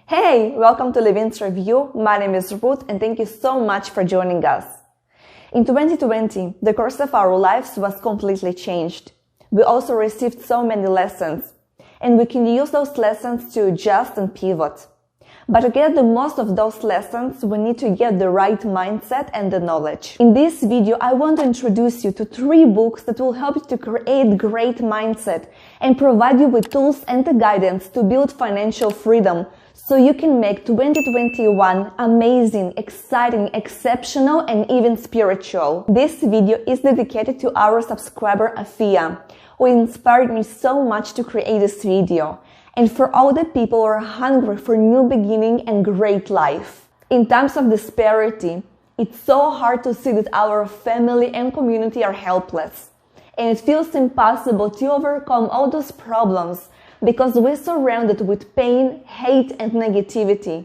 Hey, welcome to Levin's Review. My name is Ruth and thank you so much for joining us. In 2020, the course of our lives was completely changed. We also received so many lessons, and we can use those lessons to adjust and pivot. But to get the most of those lessons, we need to get the right mindset and the knowledge. In this video, I want to introduce you to 3 books that will help you to create great mindset and provide you with tools and the guidance to build financial freedom so you can make 2021 amazing, exciting, exceptional, and even spiritual. This video is dedicated to our subscriber Afia, who inspired me so much to create this video, and for all the people who are hungry for new beginning and great life. In times of disparity, it's so hard to see that our family and community are helpless, and it feels impossible to overcome all those problems because we're surrounded with pain, hate, and negativity.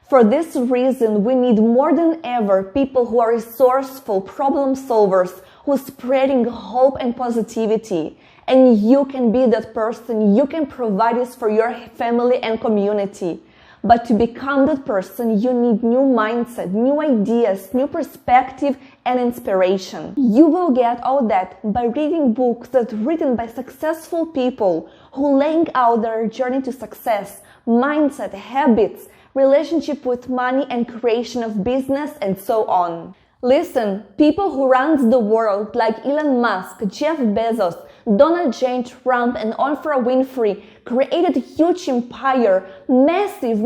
For this reason, we need more than ever people who are resourceful problem solvers who are spreading hope and positivity. And you can be that person. You can provide this for your family and community. But to become that person, you need new mindset, new ideas, new perspective, and inspiration. You will get all that by reading books that are written by successful people who laying out their journey to success, mindset, habits, relationship with money, and creation of business, and so on. Listen, people who run the world like Elon Musk, Jeff Bezos, Donald J. Trump, and Oprah Winfrey created a huge empire, massive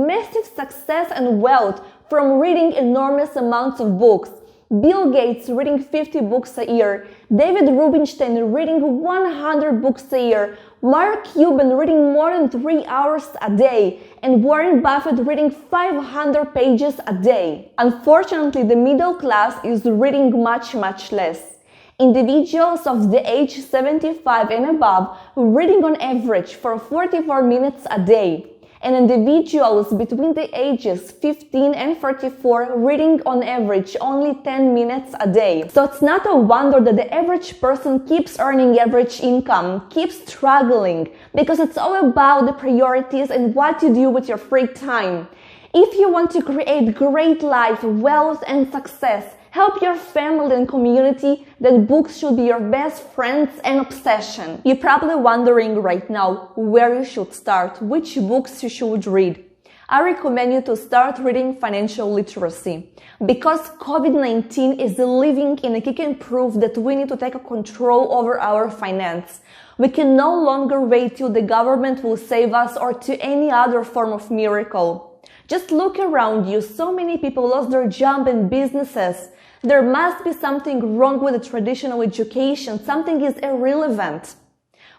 success and wealth from reading enormous amounts of books. Bill Gates reading 50 books a year, David Rubinstein reading 100 books a year, Mark Cuban reading more than 3 hours a day, and Warren Buffett reading 500 pages a day. Unfortunately, the middle class is reading much less. Individuals of the age 75 and above reading on average for 44 minutes a day, and individuals between the ages 15 and 44 reading on average only 10 minutes a day. So it's not a wonder that the average person keeps earning average income, keeps struggling, because it's all about the priorities and what you do with your free time. If you want to create great life, wealth, and success, help your family and community, then books should be your best friends and obsession. You're probably wondering right now where you should start, which books you should read. I recommend you to start reading financial literacy, because COVID-19 is a living and a kicking proof that we need to take control over our finance. We can no longer wait till the government will save us or to any other form of miracle. Just look around you, so many people lost their job and businesses. There must be something wrong with the traditional education, something is irrelevant.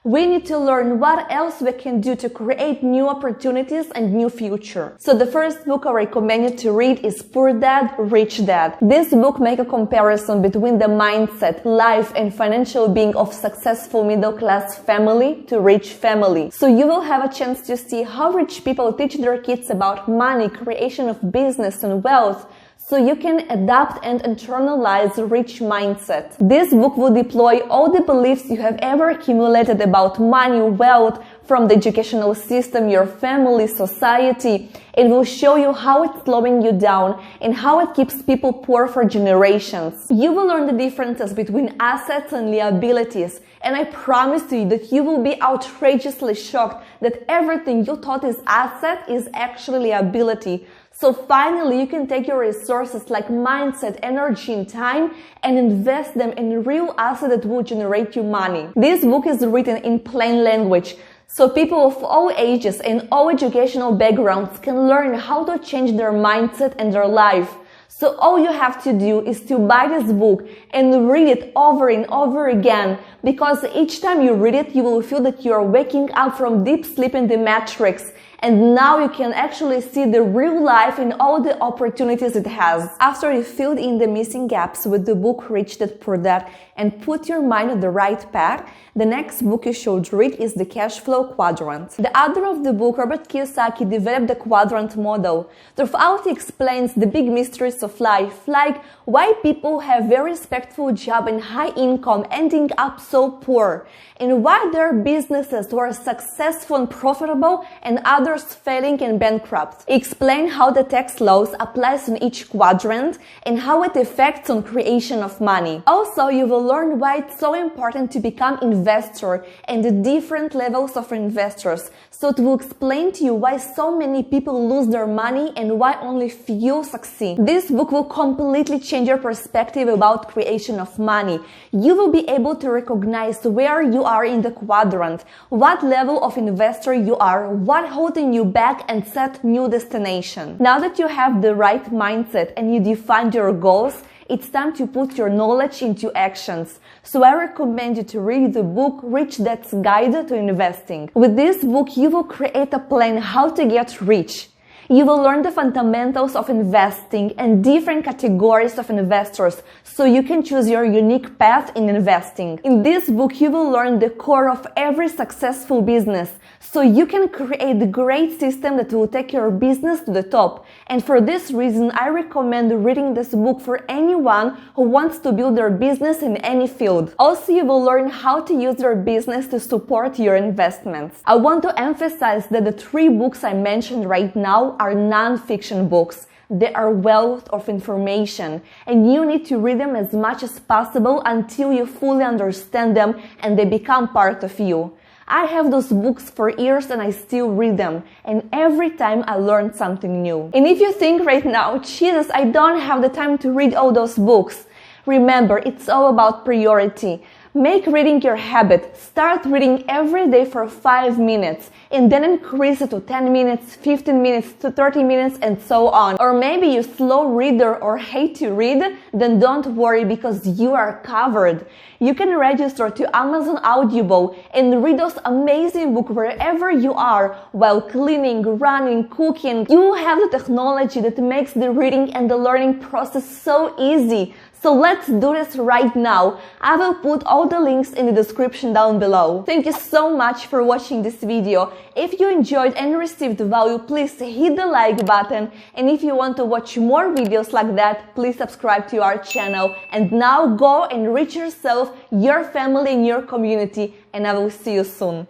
We need to learn what else we can do to create new opportunities and new future. So the first book I recommend you to read is Poor Dad, Rich Dad. This book makes a comparison between the mindset, life, and financial being of successful middle-class family to rich family. So you will have a chance to see how rich people teach their kids about money, creation of business, and wealth, so you can adapt and internalize a rich mindset. This book will deploy all the beliefs you have ever accumulated about money, wealth, from the educational system, your family, society. It will show you how it's slowing you down and how it keeps people poor for generations. You will learn the differences between assets and liabilities, and I promise you that you will be outrageously shocked that everything you thought is asset is actually liability. So finally, you can take your resources like mindset, energy, and time and invest them in real assets that will generate you money. This book is written in plain language, so people of all ages and all educational backgrounds can learn how to change their mindset and their life. So all you have to do is to buy this book and read it over and over again, because each time you read it, you will feel that you are waking up from deep sleep in the matrix. And now you can actually see the real life and all the opportunities it has. After you filled in the missing gaps with the book Rich Dad Poor Dad and put your mind on the right path, the next book you should read is the CASHFLOW Quadrant. The author of the book, Robert Kiyosaki, developed the quadrant model. Throughout, he explains the big mysteries of life, like why people have very respectful job and high income ending up so poor, and why there are businesses who are successful and profitable and other others failing and bankrupt. Explain how the tax laws applies on each quadrant and how it affects on creation of money. Also, you will learn why it's so important to become investor and the different levels of investors. So it will explain to you why so many people lose their money and why only few succeed. This book will completely change your perspective about creation of money. You will be able to recognize where you are in the quadrant, what level of investor you are, what holding you back, and set new destination. Now that you have the right mindset and you defined your goals, it's time to put your knowledge into actions. So I recommend you to read the book Rich Dad's Guide to Investing. With this book, you will create a plan how to get rich. You will learn the fundamentals of investing and different categories of investors so you can choose your unique path in investing. In this book, you will learn the core of every successful business so you can create a great system that will take your business to the top. And for this reason, I recommend reading this book for anyone who wants to build their business in any field. Also, you will learn how to use your business to support your investments. I want to emphasize that the 3 books I mentioned right now are non-fiction books. They are wealth of information and you need to read them as much as possible until you fully understand them and they become part of you. I have those books for years and I still read them, and every time I learn something new. And if you think right now, Jesus, I don't have the time to read all those books, remember, it's all about priority. Make reading your habit. Start reading every day for 5 minutes and then increase it to 10 minutes, 15 minutes, to 30 minutes and so on. Or maybe you're a slow reader or hate to read, then don't worry because you are covered. You can register to Amazon Audible and read those amazing books wherever you are while cleaning, running, cooking. You have the technology that makes the reading and the learning process so easy. So let's do this right now. I will put all the links in the description down below. Thank you so much for watching this video. If you enjoyed and received value, please hit the like button. And if you want to watch more videos like that, please subscribe to our channel. And now go and reach yourself, your family, and your community. And I will see you soon.